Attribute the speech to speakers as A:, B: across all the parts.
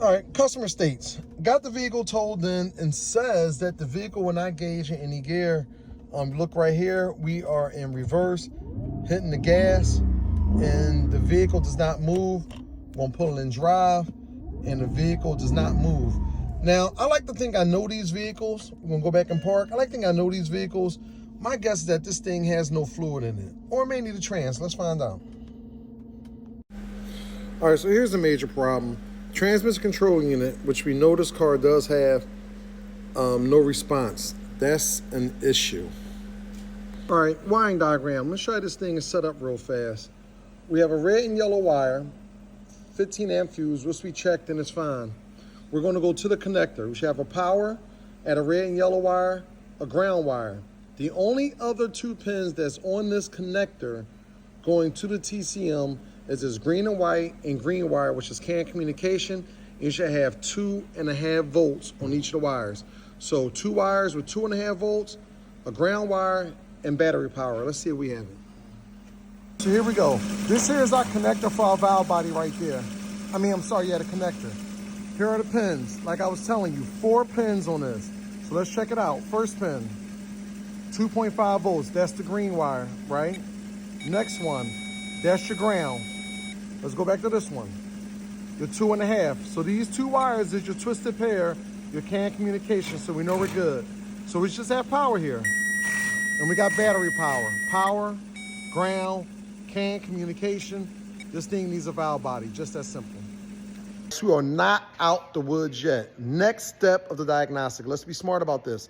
A: All right, customer states, got the vehicle towed in and says that the vehicle will not gauge in any gear. Look right here, we are in reverse, hitting the gas, and the vehicle does not move. We're gonna put it in drive, and the vehicle does not move. Now, I like to think I know these vehicles. We're gonna go back and park. I like to think I know these vehicles. My guess is that this thing has no fluid in it, or it may need a trans. Let's find out. All right, so here's the major problem. Transmission control unit, which we know this car does have no response. That's an issue. All right, wiring diagram. Let me show you this thing is set up real fast. We have a red and yellow wire, 15 amp fuse, which we checked and it's fine. We're gonna go to the connector. We should have a power at a red and yellow wire, a ground wire. The only other two pins that's on this connector going to the TCM is this green and white and green wire, which is CAN communication. You should have 2.5 volts on each of the wires. So 2 wires with 2.5 volts, a ground wire, and battery power. Let's see if we have it. So here we go. This here is our connector for our valve body right there. The connector. Here are the pins. Like I was telling you, 4 pins on this. So let's check it out. First pin, 2.5 volts. That's the green wire, right? Next one, that's your ground. Let's go back to this one, the 2.5. So these 2 wires is your twisted pair, your CAN communication, so we know we're good. So we just have power here. And we got battery power. Power, ground, CAN communication. This thing needs a valve body, just that simple. So we are not out the woods yet. Next step of the diagnostic. Let's be smart about this.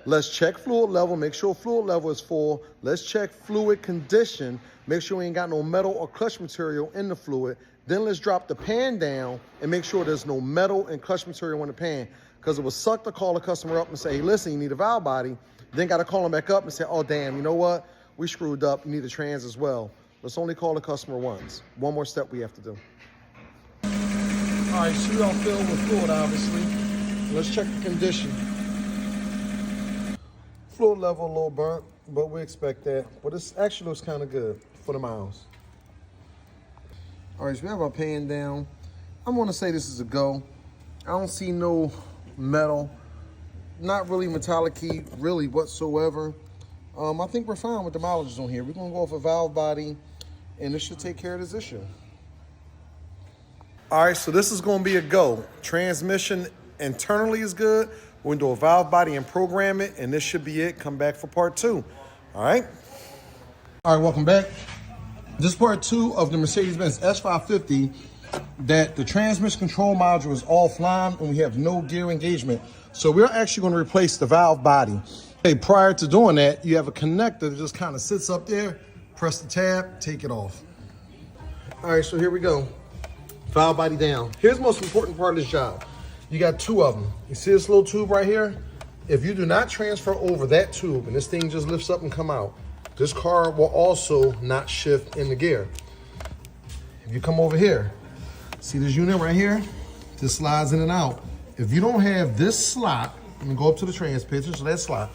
A: Let's check fluid level, make sure fluid level is full. Let's check fluid condition. Make sure we ain't got no metal or clutch material in the fluid. Then let's drop the pan down and make sure there's no metal and clutch material in the pan. Because it would suck to call a customer up and say, hey, listen, you need a valve body. Then got to call them back up and say, oh, damn, you know what? We screwed up. You need a trans as well. Let's only call the customer once. One more step we have to do. All right, so we don't fill with fluid, obviously. Let's check the condition. Fluid level a little burnt, but we expect that. But this actually looks kind of good for the miles. All right, so we have our pan down. I'm gonna say this is a go. I don't see no metal, not really metallic-y, really whatsoever. I think we're fine with the mileage on here. We're gonna go off a valve body, and this should take care of this issue. All right, so this is gonna be a go. Transmission internally is good. We're gonna do a valve body and program it, and this should be it. Come back for part 2. All right? All right, welcome back. This is part 2 of the Mercedes S550 that the transmission control module is offline and we have no gear engagement. So we're actually gonna replace the valve body. Okay, prior to doing that, you have a connector that just kind of sits up there, press the tab, take it off. All right, so here we go. Valve body down. Here's the most important part of this job. You got 2 of them. You see this little tube right here? If you do not transfer over that tube and this thing just lifts up and come out, this car will also not shift in the gear. If you come over here, see this unit right here? This slides in and out. If you don't have this slot, I'm gonna go up to the trans picture, so that slot,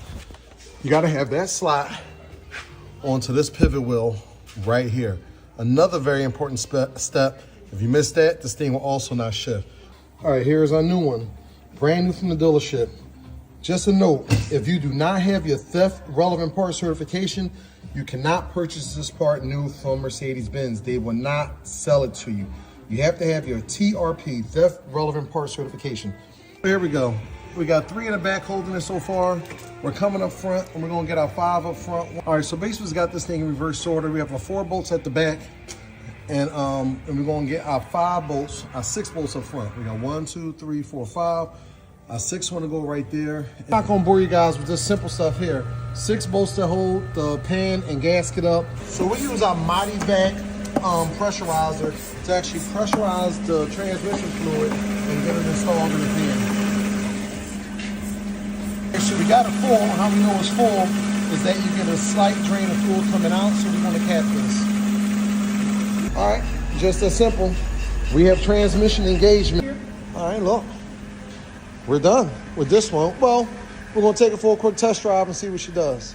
A: you gotta have that slot onto this pivot wheel right here. Another very important step. If you miss that, this thing will also not shift. All right, here's our new one. Brand new from the dealership. Just a note, if you do not have your theft relevant part certification, you cannot purchase this part new from Mercedes-Benz. They will not sell it to you. You have to have your TRP, theft relevant part certification. Here we go. We got 3 in the back holding it so far. We're coming up front and we're gonna get our 5 up front. All right, so basically we got this thing in reverse order. We have our 4 bolts at the back and we're gonna get our 5 bolts, our 6 bolts up front. We got 1, 2, 3, 4, 5. Our 6 one to go right there. I'm not gonna bore you guys with this simple stuff here. 6 bolts to hold the pan and gasket up. So we use our Mighty Vac pressurizer to actually pressurize the transmission fluid and get it installed in the pan. So we got it full. How we know it's full is that you get a slight drain of fluid coming out, so we're gonna cap this. All right, just that simple. We have transmission engagement. All right, look. We're done with this one. Well, we're gonna take it for a quick test drive and see what she does.